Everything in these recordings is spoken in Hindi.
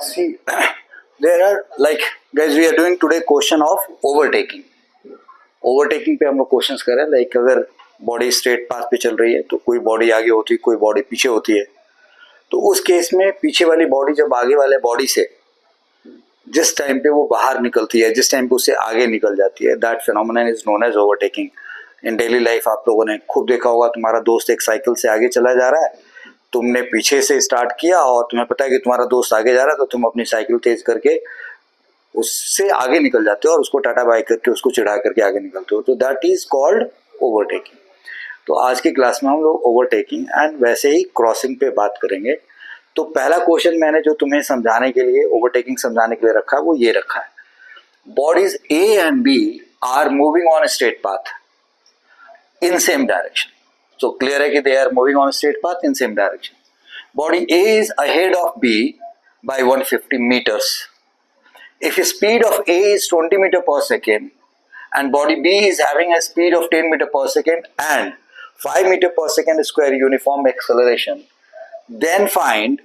See, there are like guys, we are doing today question of overtaking. Overtaking पे हम लोग क्वेश्चंस कर रहे हैं. लाइक अगर बॉडी स्ट्रेट पाथ पे चल रही है तो कोई बॉडी आगे होती है, कोई बॉडी पीछे होती है. तो उस केस में पीछे वाली बॉडी जब आगे वाले बॉडी से जिस टाइम पे वो बाहर निकलती है, जिस टाइम पे उससे आगे निकल जाती है, that phenomenon is known as overtaking. In daily life आप लोगों ने खूब देखा होगा, तुम्हारा दोस्त एक साइकिल से आगे चला जा रहा है, तुमने पीछे से स्टार्ट किया और तुम्हें पता है कि तुम्हारा दोस्त आगे जा रहा है, तो तुम अपनी साइकिल तेज करके उससे आगे निकल जाते हो और उसको टाटा बाय करके उसको चिढ़ा करके आगे निकलते हो. तो दैट इज कॉल्ड ओवरटेकिंग. तो आज की क्लास में हम लोग ओवरटेकिंग एंड वैसे ही क्रॉसिंग पे बात करेंगे. तो पहला क्वेश्चन मैंने जो तुम्हें समझाने के लिए, ओवरटेकिंग समझाने के लिए रखा है, वो ये रखा है. Bodies A and B are moving on straight path in same direction. So clear है कि they are moving on a straight path in same direction. Body A is ahead of B by 150 meters. If speed of A is 20 meter per second and body B is having a speed of 10 meter per second and 5 meter per second square uniform acceleration, then find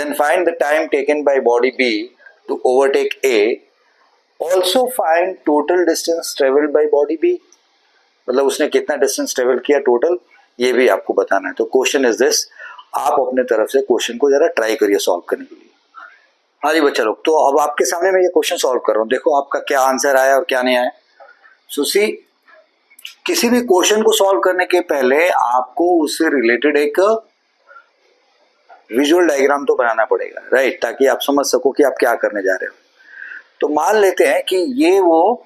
the time taken by body B to overtake A. Also find total distance traveled by body B. मतलब उसने कितना डिस्टेंस ट्रेवल किया टोटल, ये भी आपको बताना है. तो क्वेश्चन इज दिस, आप अपने तरफ से क्वेश्चन को जरा ट्राई करिए सॉल्व करने के लिए. हाँ जी बच्चा लोग, तो अब आपके सामने मैं ये क्वेश्चन सॉल्व कर रहा हूँ. देखो आपका क्या आंसर आया और क्या नहीं आया. सो सी, किसी भी क्वेश्चन को सॉल्व करने के पहले आपको उससे रिलेटेड एक विजुअल डायग्राम तो बनाना पड़ेगा, राइट, ताकि आप समझ सको कि आप क्या करने जा रहे हो. तो मान लेते हैं कि ये वो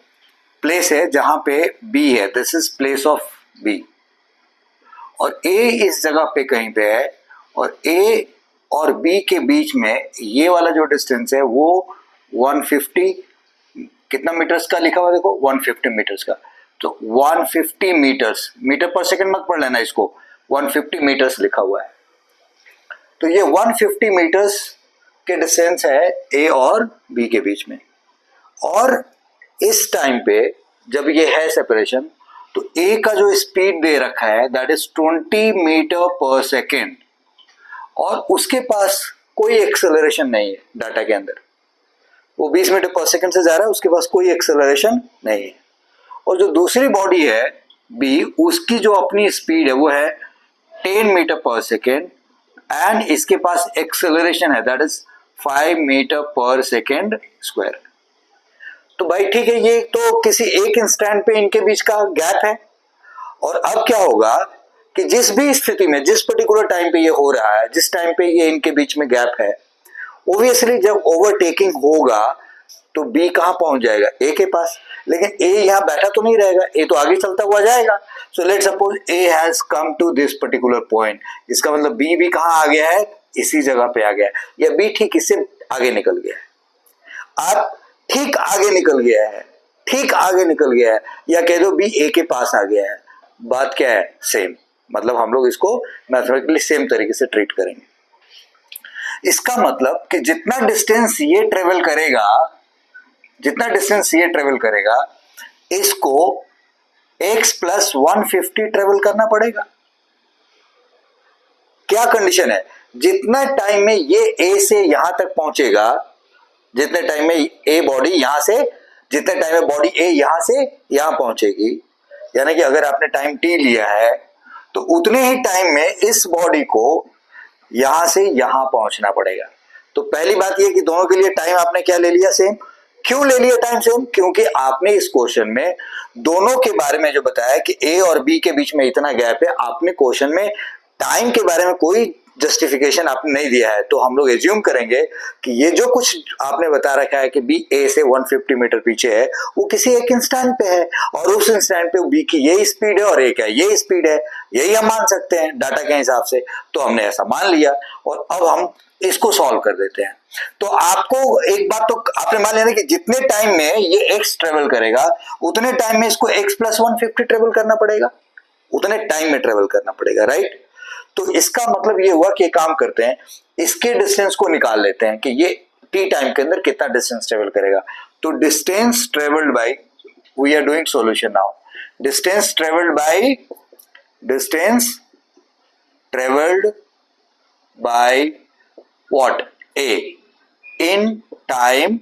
प्लेस है जहां पे बी है, this is place of B, और ए इस जगह पे कहीं पे है, और ए और बी के बीच में ये वाला जो डिस्टेंस है वो 150 कितना मीटर्स का लिखा हुआ, देखो 150 मीटर्स का. तो 150 मीटर्स, मीटर पर सेकंड मत पढ़ लेना इसको, 150 मीटर्स लिखा हुआ है. तो ये 150 मीटर्स के डिस्टेंस है ए और बी के बीच में. और इस टाइम पे जब ये है सेपरेशन, तो ए का जो स्पीड दे रखा है दैट इज 20 मीटर पर सेकेंड, और उसके पास कोई एक्सेलरेशन नहीं है डाटा के अंदर. वो 20 मीटर पर सेकेंड से जा रहा है, उसके पास कोई एक्सेलरेशन नहीं है. और जो दूसरी बॉडी है बी, उसकी जो अपनी स्पीड है वो है 10 मीटर पर सेकेंड एंड इसके पास एक्सेलरेशन है दैट इज 5 मीटर पर सेकेंड स्क्वायर. तो भाई ठीक है, ये तो किसी एक इंस्टेंट पे इनके बीच का गैप है. और अब क्या होगा कि जिस भी स्थिति में, जिस पर्टिकुलर टाइम पे ये हो रहा है, जिस टाइम पे ये इनके बीच में गैप है, ओब्वियसली जब ओवरटेकिंग होगा तो बी कहां पहुंच जाएगा, ए के पास. लेकिन ए यहां बैठा तो नहीं रहेगा, ए तो आगे चलता हुआ जाएगा. So let suppose A has come to this particular point. इसका मतलब बी भी कहां आ गया है, इसी जगह पे आ गया है, या बी ठीक इससे आगे निकल गया है. आप ठीक आगे निकल गया है, ठीक आगे निकल गया है, या कह दो बी ए के पास आ गया है. बात क्या है, सेम. मतलब हम लोग इसको मैथमेटिकली सेम तरीके से ट्रीट करेंगे. इसका मतलब कि जितना डिस्टेंस ये ट्रेवल करेगा, जितना डिस्टेंस ये ट्रेवल करेगा, इसको x प्लस 150 ट्रेवल करना पड़ेगा. क्या कंडीशन है, जितना टाइम में ये ए से यहां तक पहुंचेगा, जितने टाइम में ए बॉडी यहां से, जितने टाइम में बॉडी ए यहां से यहां पहुंचेगी, यानी कि अगर आपने टाइम टी लिया है तो उतने ही टाइम में इस बॉडी को यहां से यहां पहुंचना पड़ेगा. तो पहली बात यह कि दोनों के लिए टाइम आपने क्या ले लिया, सेम. क्यों ले लिया टाइम सेम, क्योंकि आपने इस क्वेश्चन में दोनों के बारे में जो बताया कि ए और बी के बीच में इतना गैप है, आपने क्वेश्चन में टाइम के बारे में कोई जस्टिफिकेशन आपने नहीं दिया है. तो हम लोग एज्यूम करेंगे कि ये जो कुछ आपने बता रखा है कि बी ए से 150 मीटर पीछे है, वो किसी एक इंस्टेंट पे है, और उस इंस्टेंट पे बी की ये स्पीड है और ए का ये स्पीड है. यही हम मान सकते हैं डाटा के हिसाब से. तो हमने ऐसा मान लिया और अब हम इसको सॉल्व कर देते हैं. तो आपको एक बात तो आपने मान लेना कि जितने टाइम में ये x ट्रेवल करेगा, उतने टाइम में इसको x प्लस 150 ट्रेवल करना पड़ेगा, उतने टाइम में ट्रेवल करना पड़ेगा, राइट. तो इसका मतलब ये हुआ कि काम करते हैं, इसके डिस्टेंस को निकाल लेते हैं कि ये t टाइम के अंदर कितना डिस्टेंस ट्रेवल करेगा. तो distance travelled by, we are doing solution now. Distance travelled by what, a in time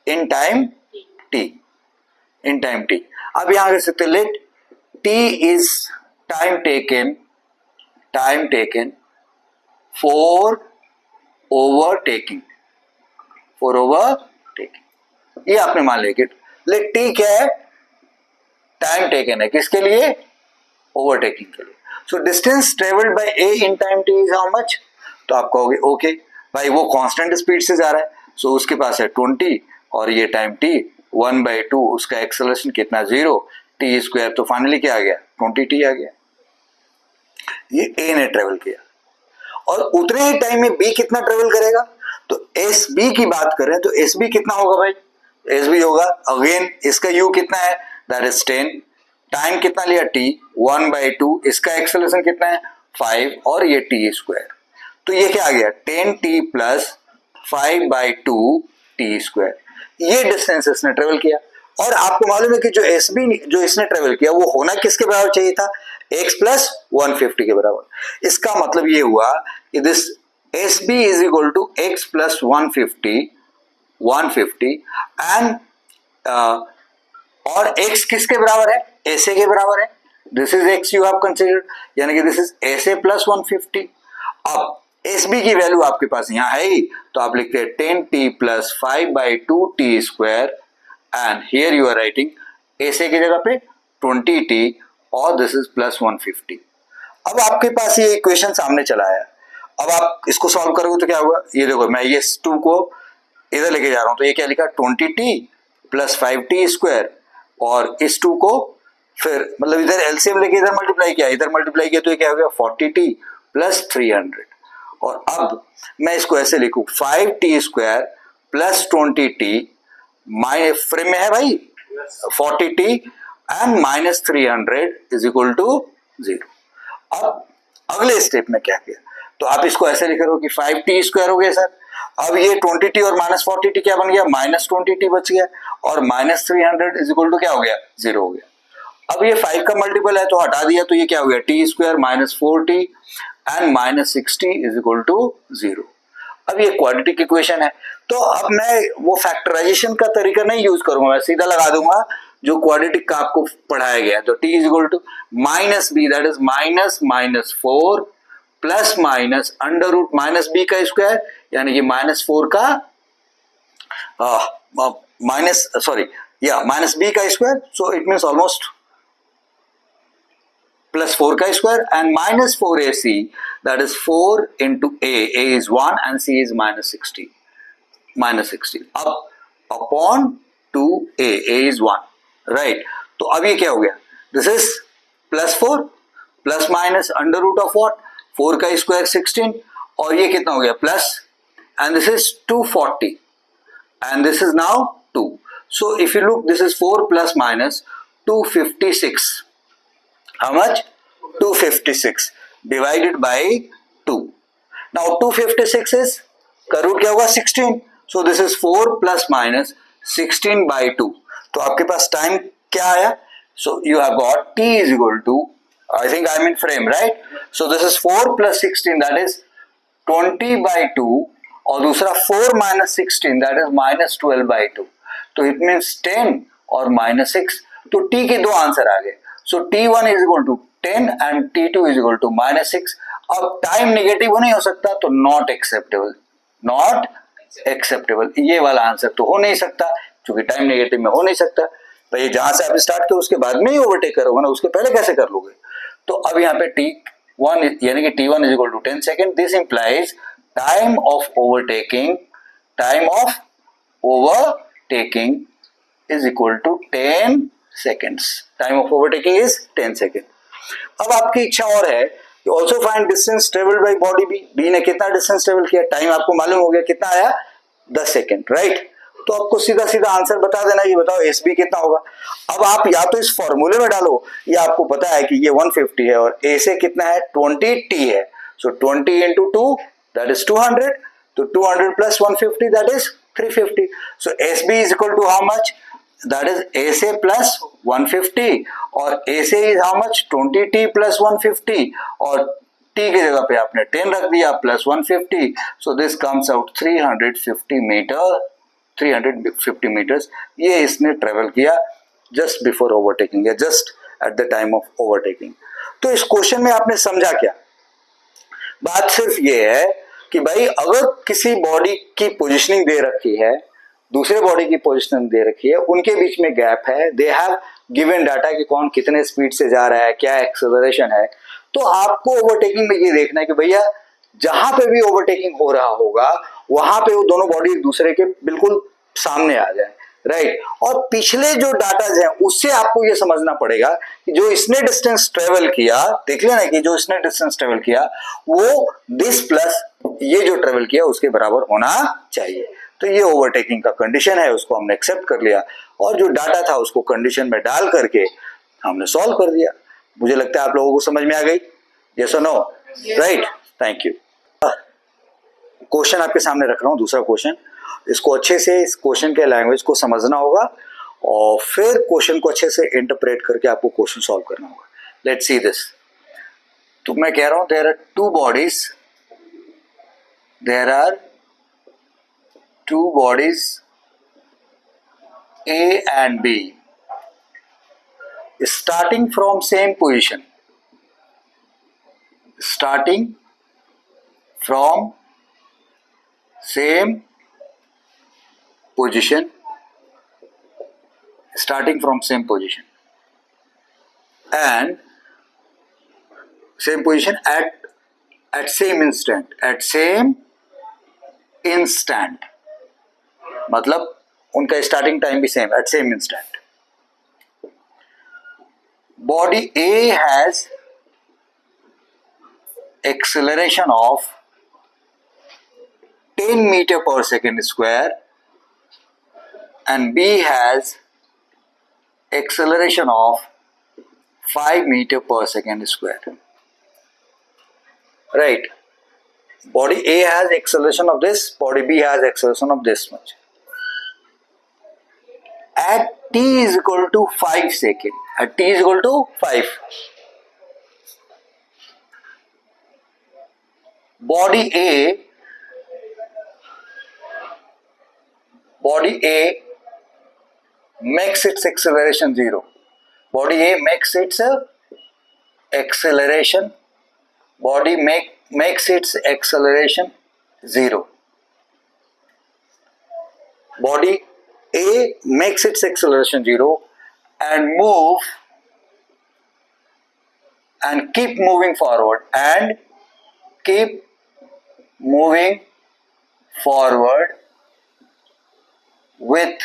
in time t, in time t. अब यहां कर सकते let t is time taken for overtaking, ये आपने मान लिया कि लेट टी क्या है, टाइम टेकन है, किसके लिए, ओवरटेकिंग के लिए। So distance travelled bye A in time T is how much, तो आप कहोगे ओके भाई वो कांस्टेंट स्पीड से जा रहा है, सो उसके पास है 20 और ये टाइम टी 1/2, उसका एक्सेलरेशन कितना 0, टी स्क्वायर, तो फाइनली क्या आ गया 20t आ गया। ये ए ने ट्रेवल किया और उतने ही टाइम में बी कितना ट्रेवल करेगा, तो एस बी की बात करें तो एस बी कितना होगा भाई, एस बी होगा अगेन इसका यू कितना है दैट इज 10, टाइम कितना लिया t 1/2, इसका एक्सेलरेशन कितना है 5 और ये टी स्क्वायर, तो ये क्या आ गया 10t प्लस 5/2 टी स्क्वायर। ये डिस्टेंस इसने ट्रेवल किया और आपको मालूम है कि जो एस बी जो इसने ट्रेवल किया वो होना किसके बराबर चाहिए था, x प्लस 150 के बराबर। इसका मतलब ये हुआ कि this s B is equal to x plus 150 and और x किसके बराबर है, एस ए के बराबर है, this is x you have considered, यानी कि this is S A plus 150। अब एस बी की वैल्यू आपके पास यहां है ही, तो आप लिखते हैं 10t plus 5/2 t square and here you are writing s A की जगह पे 20t और दिस इज प्लस 150। अब आपके पास ये इक्वेशन सामने चला आया, अब आप इसको सॉल्व करोगे तो क्या होगा, ये देखो मैं ये 2 को इधर लेके जा रहा हूं, तो ये क्या लिखा 20t प्लस 5t स्क्वायर और इस 2 को फिर मतलब इधर एलसीएम लेके इधर मल्टीप्लाई किया तो ये क्या हो गया 40t प्लस 300। और अब मैं इसको ऐसे लिखूं 5t square plus 20t minus frame में है भाई 40t and minus 300 is equal to 0। अब अगले स्टेप में क्या किया, तो आप इसको ऐसे लिख रहे हो कि 5t स्क्वायर हो गया सर, अब ये 20t और माइनस 40t क्या बन गया, माइनस 20t बच गया और माइनस 300 इज इक्वल टू क्या हो गया 0 हो गया। अब ये 5 का मल्टीपल है तो हटा दिया, तो ये क्या हो गया t square minus 4t and minus 6t is equal to 0। अब ये क्वाड्रेटिक इक्वेशन है, तो अब मैं वो फैक्टराइजेशन का तरीका नहीं यूज करूंगा, मैं सीधा लगा दूंगा जो क्वाड्रेटिक का आपको पढ़ाया गया, तो t is equal to minus b that is minus 4 plus minus under root minus B का स्क्वायर, यानी कि माइनस 4 का माइनस बी का स्क्वायर, so it means almost plus 4 का square and minus 4ac that is 4 into a is 1 and c is minus 60 अब upon 2a is 1 right। तो अब ये क्या हो गया, this is plus 4 plus minus under root of what 4 का स्क्वायर 16 और ये कितना हो गया plus and this is 240 and this is now 2, so if you look this is 4 plus minus 256, how much 256 divided by 2, now 256 is का रूट क्या होगा 16, so this is 4 plus minus 16 by 2, तो आपके पास टाइम क्या आया, so you have got t is equal to I think I'm in frame right, so this is 4 plus 16 that is 20 by 2 और दूसरा 4 minus 16 that is minus 12 by 2, तो it means 10 और minus 6, तो t के दो आंसर आ गए, so t1 is equal to 10 and t2 is equal to minus 6। अब टाइम नेगेटिव नहीं हो सकता तो नॉट एक्सेप्टेबल ये वाला आंसर तो हो नहीं सकता, क्योंकि टाइम नेगेटिव में हो नहीं सकता भाई, जहां से आप स्टार्ट करो उसके बाद में ही ओवरटेक करोगे ना, उसके पहले कैसे कर लोगे। तो अब यहाँ पे t1 यानी कि t1 is equal to 10 second, this implies time of overtaking is equal to 10 seconds, time of overtaking is 10 second. अब आपकी इच्छा और है कि also find distance travelled by body B ने कितना डिस्टेंस ट्रेवल किया, टाइम आपको मालूम हो गया कितना आया 10 सेकेंड राइट, तो आपको सीधा सीधा आंसर बता देना, ये बताओ एस बी कितना होगा। अब आप या तो इस फॉर्मूले में डालो या आपको पता है कि ये 150 है और ए से कितना है 20t है, सो 20 into 2 that is 200, तो 200 plus 150 that is 350, so SB is equal to how much, that is SA plus 150 और SA is how much 20t plus 150 और t की जगह पे आपने 10 रख दिया plus 150, so this comes out 350 metres ये इसने ट्रेवल किया जस्ट बिफोर ओवरटेकिंग या just at the time of overtaking. तो इस क्वेश्चन में आपने समझा क्या? बात सिर्फ ये है कि भाई अगर किसी बॉडी की पोजीशनिंग दे रखी है, दूसरे बॉडी की पोजीशनिंग दे रखी है, उनके बीच में गैप है, दे हैव गिवन डाटा कि कौन कितने स्पीड से जा रहा है, क्या एक्सेलरेशन है, तो आपको ओवरटेकिंग में ये देखना है कि भैया जहां पे भी ओवरटेकिंग हो रहा होगा वहां पे वो दोनों बॉडी एक दूसरे के बिल्कुल सामने आ जाए, राइट। और पिछले जो डाटा है उससे आपको ये समझना पड़ेगा कि जो इसने डिस्टेंस ट्रेवल किया, देख लेना कि जो इसने डिस्टेंस ट्रेवल किया वो दिस प्लस ये जो ट्रेवल किया उसके बराबर होना चाहिए। तो ये ओवरटेकिंग का कंडीशन है, उसको हमने एक्सेप्ट कर लिया और जो डाटा था उसको कंडीशन में डाल करके हमने सॉल्व कर दिया। मुझे लगता है आप लोगों को समझ में आ गई, यस और no, right, thank you. Question आपके सामने रख रहा हूं, दूसरा क्वेश्चन, इसको अच्छे से इस क्वेश्चन के लैंग्वेज को समझना होगा और फिर क्वेश्चन को अच्छे से इंटरप्रेट करके आपको क्वेश्चन सॉल्व करना होगा। Let's see this. तो मैं कह रहा हूं there are two bodies A and B starting from same position, starting from same position and same position at same instant मतलब उनका स्टार्टिंग टाइम भी same, at same instant. Body A has acceleration of 10 meter पर second square and B has acceleration of 5 meter per second square. Right. Body A has acceleration of this, body B has acceleration of this much. At t is equal to 5 second, at t is equal to 5, body A makes its acceleration 0. Body A makes its acceleration, makes its acceleration 0. Body A makes its acceleration 0 and keep moving forward with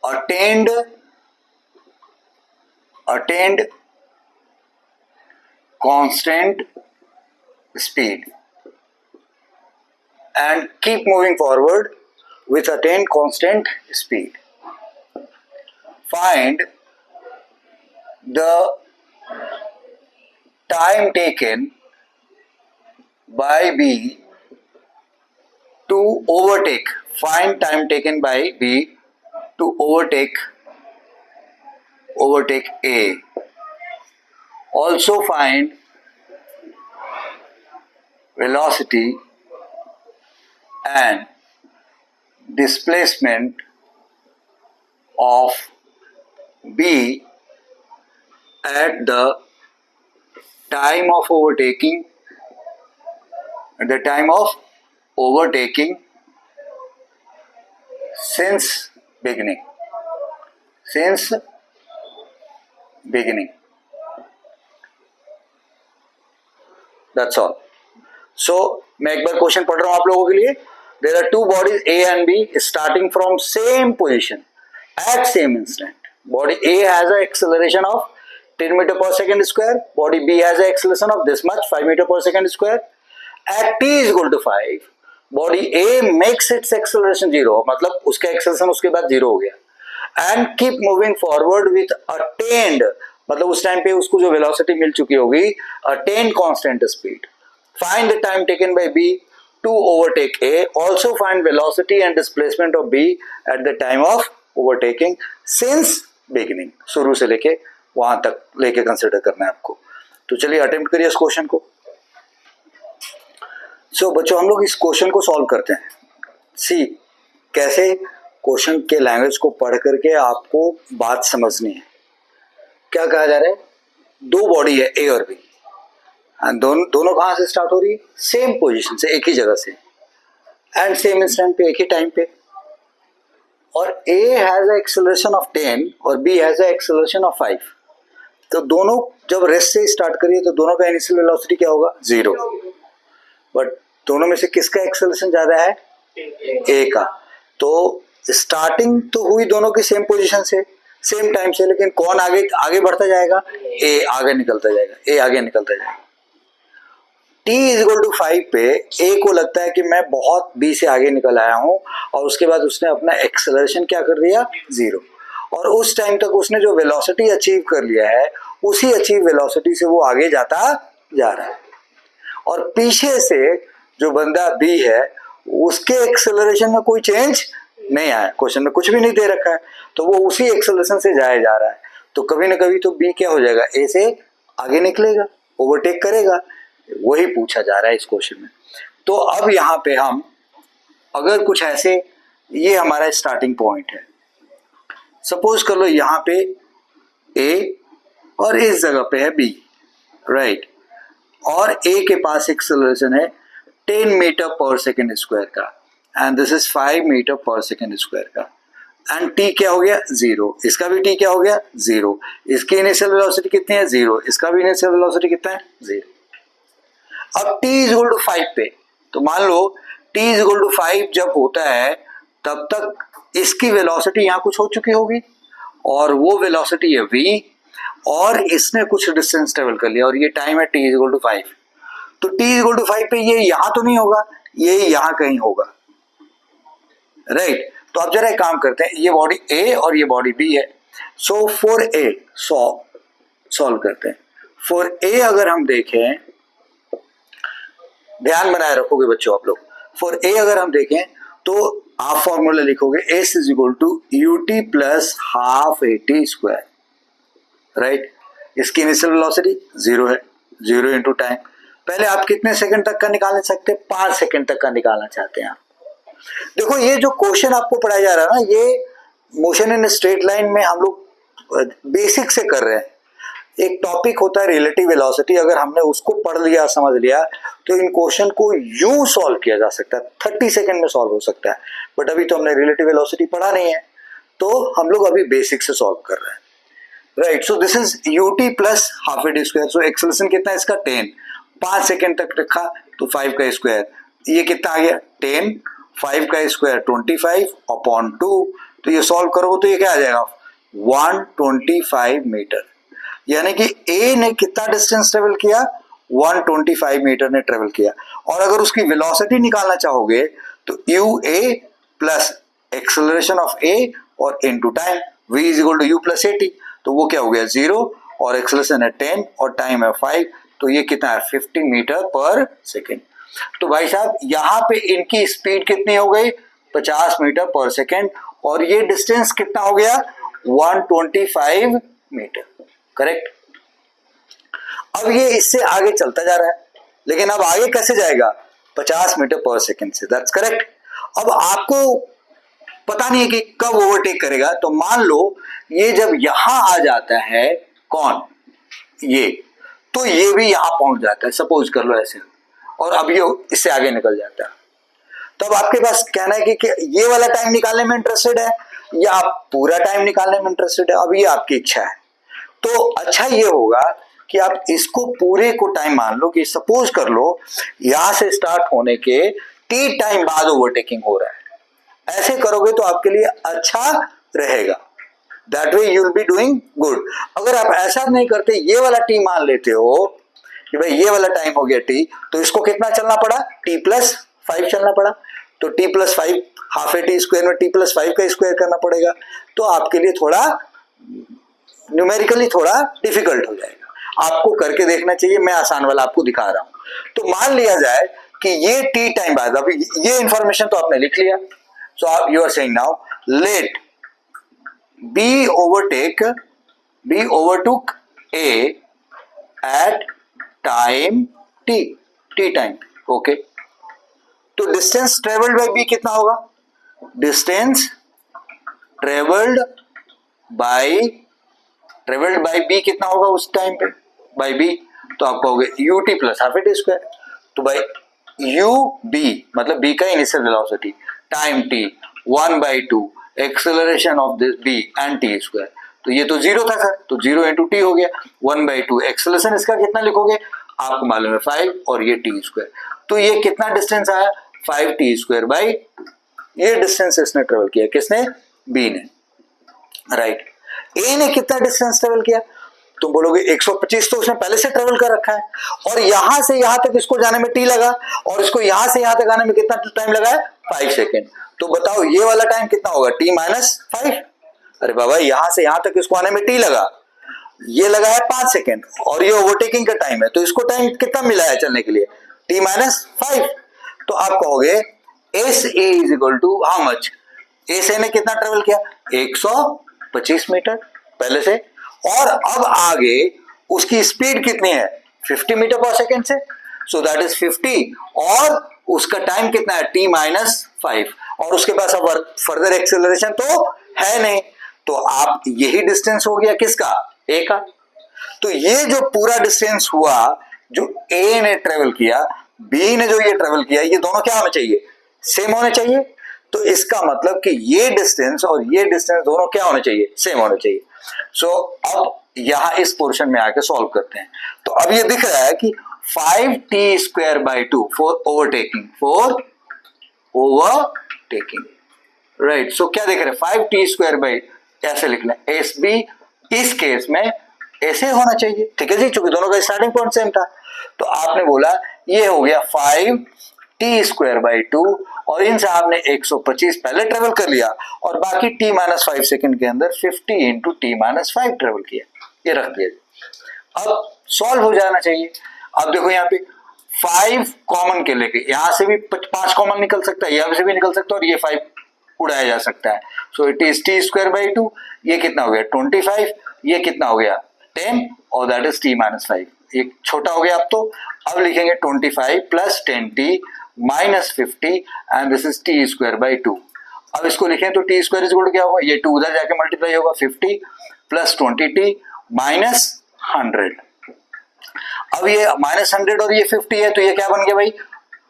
attained constant speed and keep moving forward with attained constant speed. Find the time taken by B to overtake. Find time taken by B to overtake A. Also find velocity and displacement of B at the time of overtaking since beginning. That's all. So मैं एक बार क्वेश्चन पढ़ रहा हूं आप लोगों के लिए। There are two bodies A and B starting from same position at same instant. Body A has an acceleration of 10 meter per second square. Body B has an acceleration of this much, 5 meter per second square. At t is equal to 5, body A makes its acceleration 0, मतलब उसका acceleration उसके बाद 0 हो गया, and keep moving forward with attained, मतलब उस टाइम पे उसको जो velocity मिल चुकी होगी, attained constant speed. Find the time taken by B to overtake A. Also find velocity and displacement of B at the time of overtaking since beginning. शुरू से लेके वहां तक लेके कंसिडर करना है आपको। तो चलिए अटेम्प्ट करिए इस क्वेश्चन को। सो बच्चों हम लोग इस क्वेश्चन को सॉल्व करते हैं। सी कैसे क्वेश्चन के लैंग्वेज को पढ़ करके आपको बात समझनी है। क्या कहा जा रहा है, दो बॉडी है ए और बी, दोनों कहां से स्टार्ट हो रही है, सेम पोजीशन से, एक ही जगह से एंड सेम इंस्टेंट पे, एक ही टाइम पे, और A has a acceleration of 10 और B has a acceleration of 5। तो दोनों जब रेस्ट से स्टार्ट करिए तो दोनों का इनिशियल वेलोसिटी क्या होगा, 0। बट दोनों में से किसका एक्सेलरेशन ज्यादा है, ए का। तो स्टार्टिंग तो हुई दोनों की सेम पोजीशन से, सेम टाइम से, लेकिन कौन आगे आगे बढ़ता जाएगा, ए आगे निकलता जाएगा, ए आगे निकलता जाएगा। t = 5 पे ए को लगता है कि मैं बहुत b से आगे निकल आया हूं, और उसके बाद उसने अपना एक्सेलरेशन क्या कर दिया, 0। और उस टाइम तक उसने जो वेलोसिटी अचीव कर लिया है उसी अचीव वेलोसिटी से वो आगे जाता जा रहा है। और पीछे से जो बंदा b है उसके एक्सेलरेशन में कोई चेंज नहीं आया, क्वेश्चन में कुछ भी नहीं दे रखा है, तो वो उसी एक्सेलरेशन से जाया जा रहा है। तो कभी ना कभी तो b क्या हो जाएगा, a से आगे निकलेगा, ओवरटेक करेगा। वही पूछा जा रहा है इस क्वेश्चन में। तो अब यहाँ पे हम अगर कुछ ऐसे, ये हमारा स्टार्टिंग पॉइंट है, सपोज कर लो यहाँ पे ए और इस जगह पे है बी, राइट। और ए के पास एक्सेलरेशन है 10 मीटर पर सेकेंड स्क्वायर का, एंड दिस इज 5 मीटर पर सेकेंड स्क्वायर का, एंड टी क्या हो गया, 0। इसका भी टी क्या हो गया, 0। इसकी इनिशियल वेलोसिटी कितनी है, 0। इसका भी इनिशियल वेलोसिटी कितना है, 0। अब t = 5 पे, तो मान लो t = 5 जब होता है तब तक इसकी वेलोसिटी यहाँ कुछ हो चुकी होगी, और वो वेलोसिटी है v, और इसने कुछ डिस्टेंस ट्रेवल कर लिया, और ये टाइम है t = 5। तो t = 5 पे ये यहाँ तो नहीं होगा, ये यहाँ कहीं होगा, राइट। तो अब जरा एक काम करते हैं, ये बॉडी a और ये बॉडी b है। सो फॉर a सॉल्व करते हैं। फॉर a अगर हम देखें, ध्यान बनाए रखोगे बच्चों आप लोग, फॉर ए अगर हम देखें तो आप फॉर्मूला लिखोगे s = ut + ½ at², राइट। इसकी इनिशियल वेलोसिटी 0 है, 0 इंटू टाइम। पहले आप कितने सेकंड तक का निकाल सकते हैं, 5 सेकंड तक का निकालना चाहते हैं आप। देखो ये जो क्वेश्चन आपको पढ़ाया जा रहा है ना, ये मोशन इन स्ट्रेट लाइन में हम लोग बेसिक से कर रहे हैं। एक टॉपिक होता है रिलेटिव वेलोसिटी, अगर हमने उसको पढ़ लिया, समझ लिया, तो इन क्वेश्चन को यूं सॉल्व किया जा सकता है, 30 सेकंड में सॉल्व हो सकता है। बट अभी तो हमने रिलेटिव वेलोसिटी पढ़ा नहीं है, तो हम लोग अभी बेसिक से सॉल्व कर रहे हैं, right. So this is ut + ½ at²। So acceleration कितना है इसका, 10। 5 सेकंड तक रखा तो 5 का स्क्वायर, ये कितना आ गया, 10, 5 का स्क्वायर 25/2। तो ये सॉल्व करोगे तो ये क्या आ जाएगा, 125 मीटर। यानी कि A ने कितना डिस्टेंस ट्रेवल किया, 125 मीटर ने ट्रेवल किया। और अगर उसकी वेलोसिटी निकालना चाहोगे तो UA + एक्सेलरेशन ऑफ A और into time, V = U + AT। तो वो क्या हो गया, 0, और एक्सेलरेशन है 10 और टाइम है 5, तो ये कितना है, 50 मीटर पर सेकेंड। तो भाई साहब यहाँ पे इनकी स्पीड कितनी हो गई, 50 मीटर पर सेकेंड, और ये डिस्टेंस कितना हो गया, 125 मीटर, करेक्ट। अब ये इससे आगे चलता जा रहा है, लेकिन अब आगे कैसे जाएगा, 50 मीटर पर सेकेंड से, दैट्स करेक्ट। अब आपको पता नहीं है कि कब ओवरटेक करेगा, तो मान लो ये जब यहां आ जाता है, कौन, ये, तो ये भी यहां पहुंच जाता है, सपोज कर लो ऐसे, और अब ये इससे आगे निकल जाता है। तो अब आपके पास कहना है कि ये वाला टाइम निकालने में इंटरेस्टेड है या आप पूरा टाइम निकालने में इंटरेस्टेड है, अब ये आपकी इच्छा है। तो अच्छा ये होगा कि आप इसको पूरे को टाइम मान लो, कि सपोज कर लो यहां से स्टार्ट होने के t टाइम बाद ओवरटेकिंग हो रहा है। ऐसे करोगे तो आपके लिए अच्छा रहेगा, that way you will be doing good. अगर आप ऐसा नहीं करते, ये वाला t मान लेते हो कि भाई ये वाला टाइम हो गया t, तो इसको कितना चलना पड़ा, t + 5 चलना पड़ा। तो t + 5 ½ at² में t + 5 का स्क्वायर करना पड़ेगा, तो आपके लिए थोड़ा न्यूमेरिकली थोड़ा डिफिकल्ट हो जाएगा। आपको करके देखना चाहिए, मैं आसान वाला आपको दिखा रहा हूं। तो मान लिया जाए कि ये t टाइम बाद, अभी ये इंफॉर्मेशन तो आपने लिख लिया। सो आप you are saying now let B overtook A at time t, t time, okay. तो डिस्टेंस ट्रेवल्ड बाय बी कितना होगा? डिस्टेंस ट्रेवल्ड बाय बी कितना होगा उस टाइम पे, बाय बी? तो आप कहोगे u t plus half a t square. तो बाय यू बी मतलब बी का initial velocity time t 1/2 acceleration of this B and t square. तो ये तो जीरो था सर, तो 0 इंटू टी हो गया 1/2। एक्सेलरेशन इसका कितना लिखोगे? आपको मालूम है 5 और ये टी स्क्वायर। तो ये कितना डिस्टेंस आया? 5t स्क्वायर बाई, ये डिस्टेंस इसने ट्रेवल किया, किसने? बी ने, राइट। ए ने कितना डिस्टेंस ट्रेवल किया? तुम बोलोगे 125 तो उसने पहले से ट्रेवल कर रखा है, और यहां से यहां तक इसको जाने में टी लगा, और इसको यहां से यहां तक आने में कितना टाइम लगा है? 5 सेकेंड। तो बताओ ये वाला टाइम कितना होगा? t minus 5। अरे बाबा यहां से यहां तक इसको आने में टी लगा, ये लगा है 5 सेकेंड, और ये ओवरटेकिंग का टाइम है, तो इसको टाइम कितना मिला है चलने के लिए? t minus 5। तो आप कहोगे s A is equal to how much? S A ने कितना ट्रेवल किया? 125 मीटर पहले से, और अब आगे उसकी स्पीड कितनी है? 50 मीटर पर सेकेंड से, सो दैट इज 50, और उसका टाइम कितना है? t माइनस 5, और उसके पास अब फर्दर एक्सेलरेशन तो है नहीं, तो आप यही डिस्टेंस हो गया किसका? ए का। तो ये जो पूरा डिस्टेंस हुआ जो ए ने ट्रेवल किया, बी ने जो ये ट्रेवल किया, ये दोनों क्या होने चाहिए? सेम होने चाहिए। तो इसका मतलब कि ये डिस्टेंस और ये डिस्टेंस दोनों क्या होने चाहिए? सेम होने चाहिए। सो अब यहां इस पोर्शन में आके सॉल्व करते हैं। तो अब ये दिख रहा है कि 5t square by 2 for overtaking, right. So क्या देख रहे हैं? 5t स्क्वायर बाई, ऐसे लिखना है एस बी, इस केस में ऐसे होना चाहिए, ठीक है जी, चूंकि दोनों का स्टार्टिंग पॉइंट सेम था। तो आपने बोला ये हो गया 5t स्क्वायर बाई 2, और इनसे आपने 125 पहले ट्रेवल कर लिया, और बाकी t माइनस 5 सेकेंड के अंदर 50 इंटू टी माइनस 5 ट्रेवल किया, ये रख दिया। अब सॉल्व हो जाना चाहिए। अब देखो यहाँ पे 5 कॉमन के लेके, यहां से भी 5 कॉमन निकल सकता है, यहां से भी निकल सकता है, और ये 5 उड़ाया जा सकता है। So it is t square by 2, ये कितना हो गया? 25, ये कितना हो गया? 10, और दैट इज t माइनस 5, ये छोटा हो गया। अब लिखेंगे 25 plus 10t minus 50, and this is t square by 2। अब इसको लिखें तो t square is equal to क्या होगा? ये 2 उधर जाके मल्टीप्लाई होगा, 50 प्लस 20t माइनस 100। अब ये माइनस 100 और ये 50 है, तो ये क्या बन गया भाई?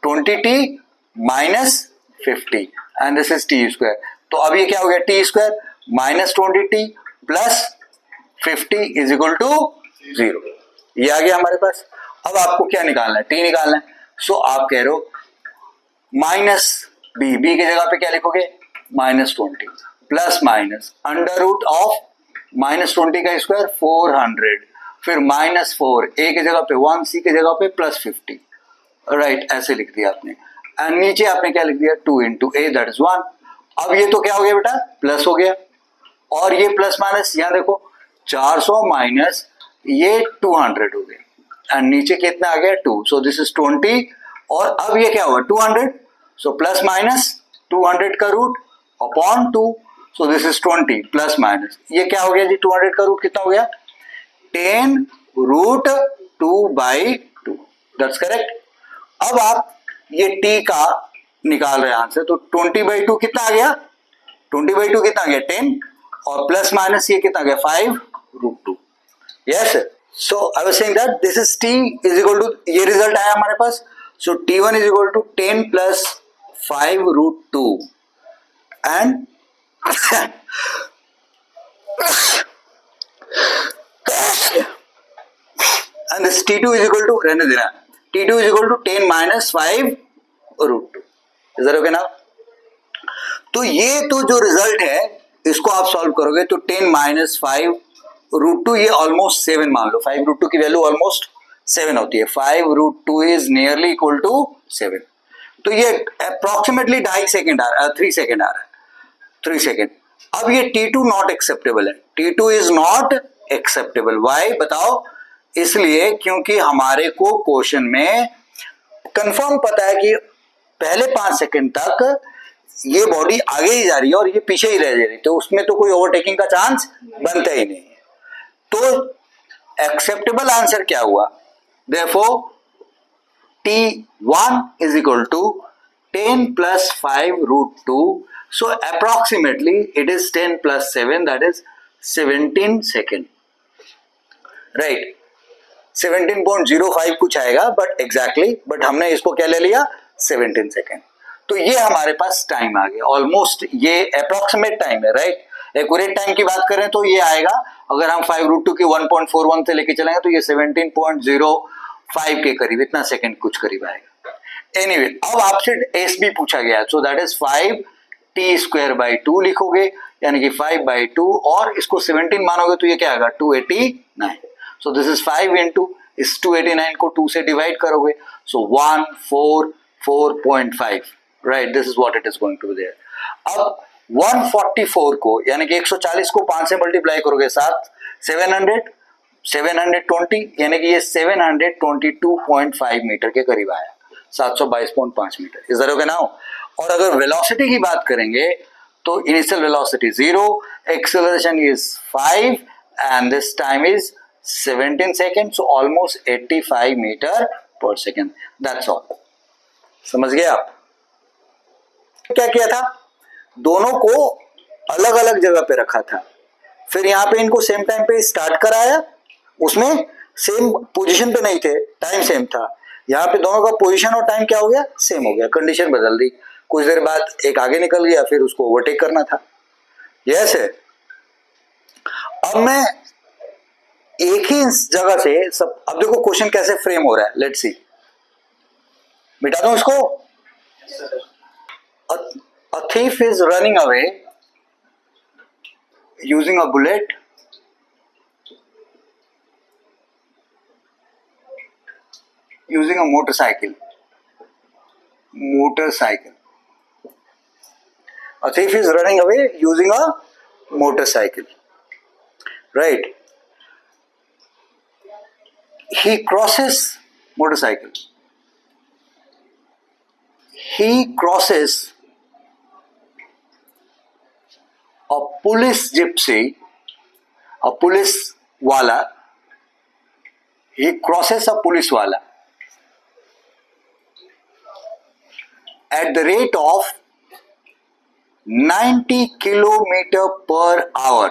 20t minus 50, and this is t square. तो अब ये क्या हो गया? T square minus 20t plus 50 is equal to 0, ये आ गया हमारे पास। अब आपको क्या निकालना है? t निकालना है। सो आप कह रहे हो माइनस बी, बी की जगह पे क्या लिखोगे? Minus 20 plus minus under root of minus 20 का स्क्वायर 400, फिर माइनस 4, ए की जगह पे 1, सी की जगह पे प्लस 50, राइट, ऐसे लिख दिया आपने। एंड नीचे आपने क्या लिख दिया? 2 इंटू ए दैट इज 1। अब ये तो क्या हो गया बेटा? प्लस हो गया, और ये प्लस माइनस यहां देखो 400 माइनस ये 200 हो गया, एंड नीचे कितना आ गया? 2, सो दिस इज 20, और अब ये क्या होगा? 200, सो प्लस माइनस 200 का root upon 2, so this is 20 plus minus, ये क्या हो गया जी? 200 का रूट कितना हो गया? 10 रूट 2 बाई 2, दैट्स करेक्ट। अब आप ये t का निकाल रहे हैं आंसर, तो 20/2 कितना आ गया? 20/2 कितना आ गया? 10, और प्लस माइनस ये कितना आ गया? 5 root 2। Yes, so I was saying that this is t is equal to, ये रिजल्ट आया हमारे पास। So t1 is equal to 10 प्लस 5 root 2, and and this t2 is equal to, रहने देना, t2 is equal to 10 minus 5 root 2। Is that okay now? तो ये तो जो रिजल्ट है इसको आप सॉल्व करोगे तो 10 माइनस 5 रूट 2, ये ऑलमोस्ट 7 मान लो, 5 रूट 2 की वैल्यू ऑलमोस्ट 7 होती है, 5 root 2 is nearly equal to 7। तो ये अप्रोक्सीमेटली 2.5 सेकेंड आ रहा है, 3 सेकेंड आ रहा है, 3 सेकेंड। अब ये t2 नॉट एक्सेप्टेबल है, t2 is not acceptable. Y बताओ? इसलिए क्योंकि हमारे को क्वेश्चन में कंफर्म पता है कि पहले 5 सेकंड तक ये बॉडी आगे ही जा रही है और ये पीछे ही रह जा रही है, तो उसमें तो कोई ओवरटेकिंग का चांस बनता ही नहीं है। तो एक्सेप्टेबल आंसर क्या हुआ? Therefore, T1 is equal to 10 plus 5 root 2. So approximately it is 10 plus 7, that is 17 second. Right. 17.05 कुछ आएगा बट एग्जैक्टली, बट हमने इसको क्या ले लिया 17 सेकेंड. तो ये हमारे पास टाइम आ गया. ऑलमोस्ट ये अप्रोक्सीमेट टाइम है. राइट. एक्यूरेट टाइम की बात करें तो ये आएगा, अगर हम 5 रूट 2 की 1.41 से लेके चलेंगे तो ये 17.05 के करीब, इतना सेकेंड कुछ करीब आएगा. एनीवे, अब आपसे एस बी पूछा गया, so that is 5 T square by 2 लिखोगे, यानी कि 5/2, और इसको 17 मानोगे तो ये क्या आएगा 289. So this is 5 into इस 289 को 2 से डिवाइड करोगे, so 144.5. right, this is what it is going to be there. अब 144 को यानी कि 140 को 5 से मल्टीप्लाई करोगे 720, यानी कि ये 722.5 मीटर के करीब आया, 722.5 मीटर. इस तरह के नाउ. और अगर वेलोसिटी की बात करेंगे तो initial velocity 0, acceleration is 5 and this time is 17 seconds, so almost 85 meter per second. That's all. समझ गए आप? क्या किया था, दोनों को अलग अलग जगह पे रखा था, फिर यहाँ पे इनको सेम टाइम पे स्टार्ट कराया, उसमें सेम पोजीशन पे नहीं थे, टाइम सेम था. यहाँ पे दोनों का पोजीशन और टाइम क्या हो गया, सेम हो गया, कंडीशन बदल दी. कुछ देर बाद एक आगे निकल गया, फिर उसको ओवरटेक करना था. यस है. अब मैं एक ही जगह से सब, अब देखो क्वेश्चन कैसे फ्रेम हो रहा है, लेट्स सी. मिटा दूं इसको. A thief is running away using a bullet using a motorcycle. A thief is running away using a motorcycle. Right. He crosses motorcycle. He crosses a police gypsy, a police wala. He crosses a police wala at the rate of 90 kilometre per hour.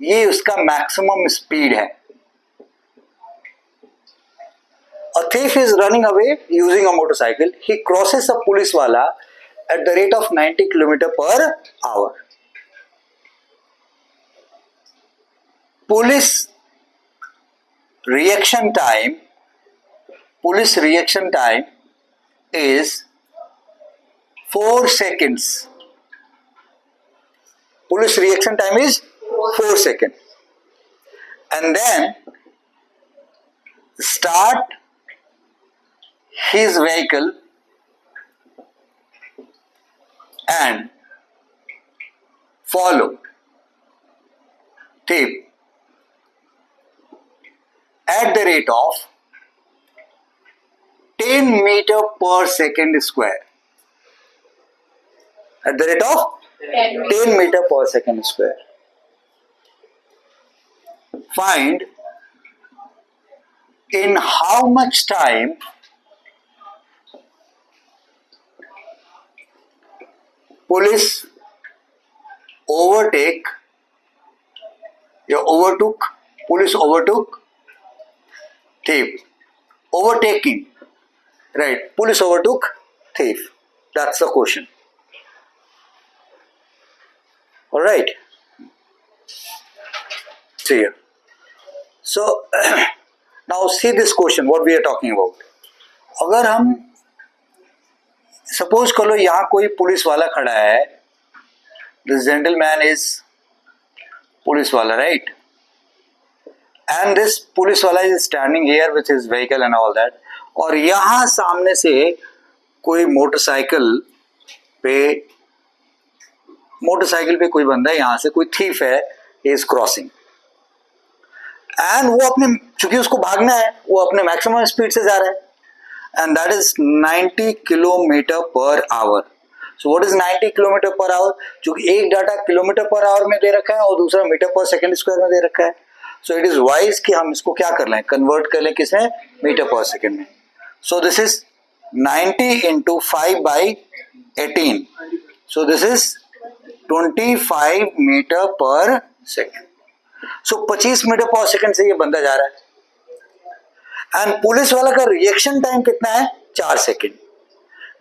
ये उसका मैक्सिमम स्पीड है. A thief is running away using a motorcycle. He crosses a police wala at the rate of 90 km per hour. Police reaction time is 4 seconds. Police reaction time is 4 seconds. And then start his vehicle and follow thief at the rate of 10 meter per second square. At the rate of 10 meter per second square. Find in how much time police police overtook thief. Overtaking. Right. Police overtook thief. That's the question. Alright. See here. So, now see this question, what we are talking about. अगर हम सपोज करो यहाँ कोई पुलिस वाला खड़ा है, दिस जेंटलमैन इज पुलिस वाला, राइट, एंड दिस पुलिस वाला is standing here with his vehicle and all that, और यहाँ सामने से कोई मोटरसाइकिल पे कोई बंदा है, यहाँ से कोई थीफ है, इज क्रॉसिंग, एंड वो अपने, चूंकि उसको भागना है, वो अपने मैक्सिमम स्पीड से जा रहा है, and that is 90 kilometre per hour. So what is 90 kilometre per hour? क्योंकि एक डाटा किलोमीटर पर आवर में दे रखा है और दूसरा मीटर पर सेकंड स्क्वायर में दे रखा है. सो इट इज वाइज कि हम इसको क्या कर लें, कन्वर्ट कर लें किसमें, मीटर पर सेकेंड में. So this is 90 into 5/18. So this is 25 metre पर सेकेंड. सो 25 मीटर पर सेकेंड से ये बंदा जा रहा है एंड पुलिस वाला का रिएक्शन टाइम कितना है, 4 सेकेंड.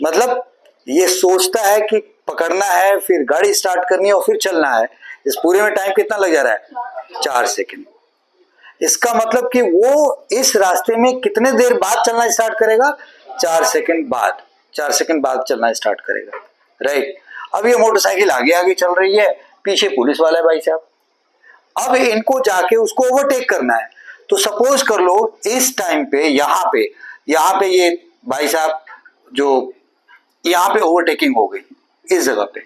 मतलब ये सोचता है कि पकड़ना है, फिर गाड़ी स्टार्ट करनी है और फिर चलना है. इस पूरे में टाइम कितना लग जा रहा है, 4 सेकेंड. इसका मतलब कि वो इस रास्ते में कितने देर बाद चलना स्टार्ट करेगा, 4 सेकेंड बाद. 4 सेकेंड बाद चलना स्टार्ट करेगा. राइट. अब ये मोटरसाइकिल आगे आगे चल रही है, पीछे पुलिस वाला है भाई साहब. अब इनको जाके उसको ओवरटेक करना है. तो सपोज कर लो इस टाइम पे यहाँ पे ये भाई साहब जो यहाँ पे ओवरटेकिंग हो गई, इस जगह पे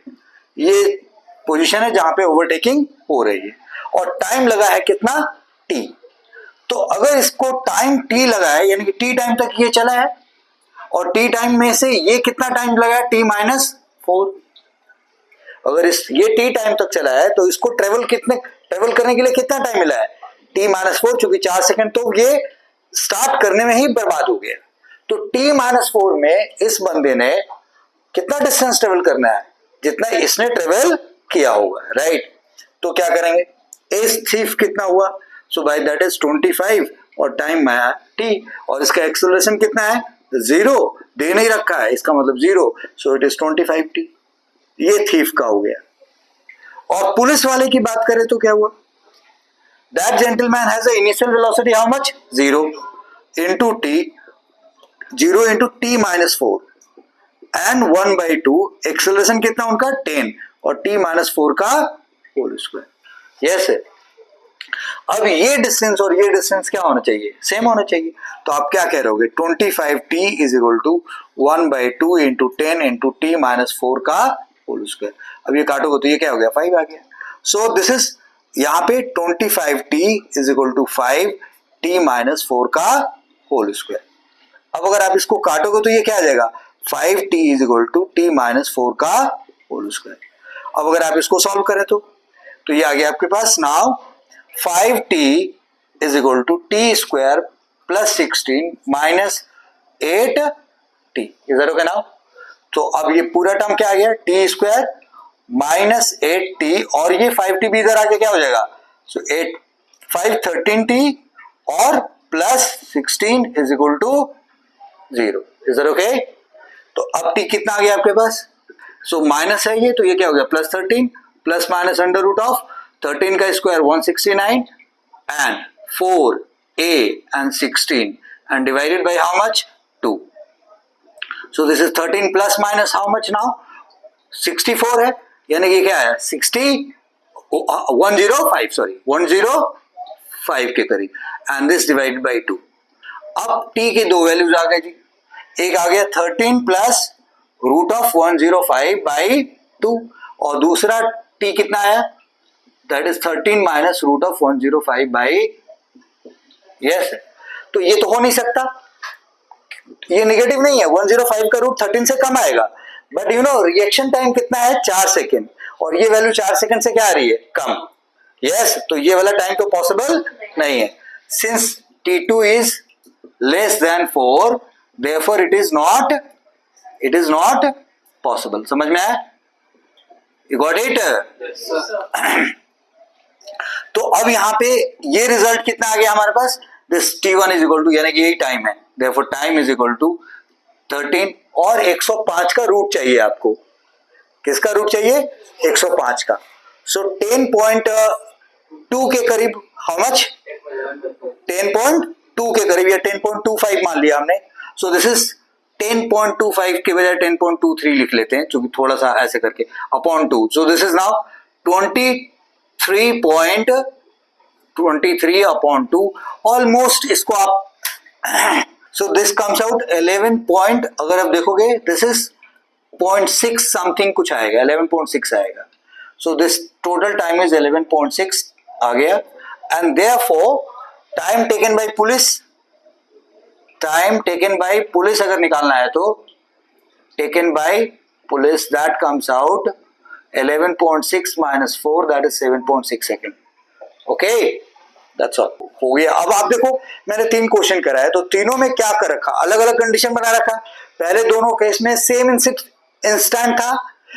ये पोजीशन है जहां पे ओवरटेकिंग हो रही है और टाइम लगा है कितना, t. तो अगर इसको टाइम t लगा है यानी कि t टाइम तक ये चला है और t टाइम में से ये कितना टाइम लगा है, t-4. अगर इस ये t टाइम तक चला है तो इसको ट्रेवल करने के लिए कितना टाइम मिला है, t-4. चूंकि 4 सेकंड तो ये स्टार्ट करने में ही बर्बाद हो गया. तो t-4 में इस बंदे ने कितना डिस्टेंस ट्रेवल करना है, जितना इसने ट्रेवल किया होगा. राइट. तो क्या करेंगे, इस थीफ कितना हुआ, सो बाय दैट इज 25 और टाइम है t और इसका एक्सेलरेशन कितना है, 0. दे नहीं रखा है, इसका मतलब 0. So it is 25t. ये थीफ का हो गया. और पुलिस वाले की बात करें तो क्या हुआ, that gentleman has a initial velocity how much, 0 into t, 0 into t-4 and 1/2. Acceleration कितना उनका, 10 और t-4 का होल स्क्वायर. यस. अब ये डिस्टेंस और ये डिस्टेंस क्या होना चाहिए, सेम होना चाहिए. तो आप क्या कह रहे हो, 25t is equal to 1/2 into 10 into t-4 का होल स्क्वायर. अब ये काटोगे तो ये क्या हो गया, 5 आ गया. सो दिस इज यहाँ पे 25t is equal to 5t-4 का होल स्क्वायर. अब अगर आप इसको काटोगे तो ये क्या आ जाएगा, 5t is equal to t-4 का होल स्क्वायर. अब अगर आप इसको सॉल्व करें तो ये आ गया आपके पास. Now 5t is equal to t square plus 16 minus 8t. Is that okay now. तो अब ये पूरा टर्म क्या आ गया, t स्क्वायर माइनस 8t और ये 5t भी इधर आके क्या हो जाएगा, सो 13t और plus 16 is equal to 0. Is that okay. तो अब t कितना आ गया आपके पास, सो माइनस है ये तो ये क्या हो गया, plus 13 plus minus under root of 13 का square 169 and 4a and 16 and divided by how much, 2. So this is 13 plus minus how much now, 64 है यानी कि क्या है, 105 के करीब एंड दिस डिवाइडेड बाय 2. अब t के दो वैल्यूज आ गए जी. एक आ गया 13 प्लस रूट ऑफ 105/2 और दूसरा t कितना आया, that is 13 minus root of 105 yes. तो ये तो हो नहीं सकता, ये नेगेटिव नहीं है, 105 का रूट 13 से कम आएगा. But you know reaction time कितना है, 4 सेकेंड और ये वैल्यू 4 सेकेंड से क्या आ रही है, कम. यस. तो ये वाला टाइम तो पॉसिबल नहीं है. Since t2 is less than 4 therefore it is not possible. समझ में आया, you got it? yes, तो अब यहाँ पे ये रिजल्ट कितना आ गया हमारे पास, this t1 is equal to यानी कि यही टाइम है, therefore time is equal to 13 और 105 का रूट चाहिए आपको. किसका रूट चाहिए, 105 का. सो 10.2 के करीब, हाउ मच, 10.2 के करीब या 10.25 मान लिया हमने. सो दिस इज 10.25 के बजाय 10.23 लिख लेते हैं क्योंकि थोड़ा सा ऐसे करके upon 2. So this is now 23.23 upon 2 almost. इसको आप सो दिस कम्स आउट 11 पॉइंट, अगर आप देखोगे दिस इज 0.6 समथिंग कुछ आएगा, 11.6 आएगा. So this total time is 11.6 आ गया. And therefore time taken by police अगर निकालना है तो taken by police that comes out 11.6 minus 4 that is 7.6 second. Okay. That's all, हो गया। अब आप देखो मैंने 3 क्वेश्चन करा है, तो तीनों में क्या कर रखा, अलग अलग कंडीशन बना रखा। पहले दोनों केस में सेम इंस्टेंट था,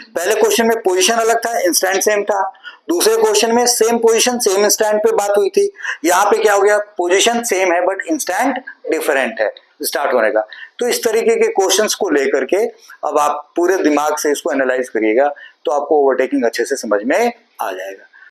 पहले क्वेश्चन में पोजीशन अलग था, इंस्टेंट सेम था। दूसरे क्वेश्चन में सेम पोजीशन सेम इंस्टेंट पे बात हुई थी। यहाँ पे क्या हो गया, पोजीशन सेम है बट इंस्टेंट डिफरेंट है स्टार्ट होने का। तो इस तरीके के क्वेश्चंस को लेकर के अब आप पूरे दिमाग से इसको एनालाइज करिएगा, तो आपको ओवरटेकिंग अच्छे से समझ में आ जाएगा।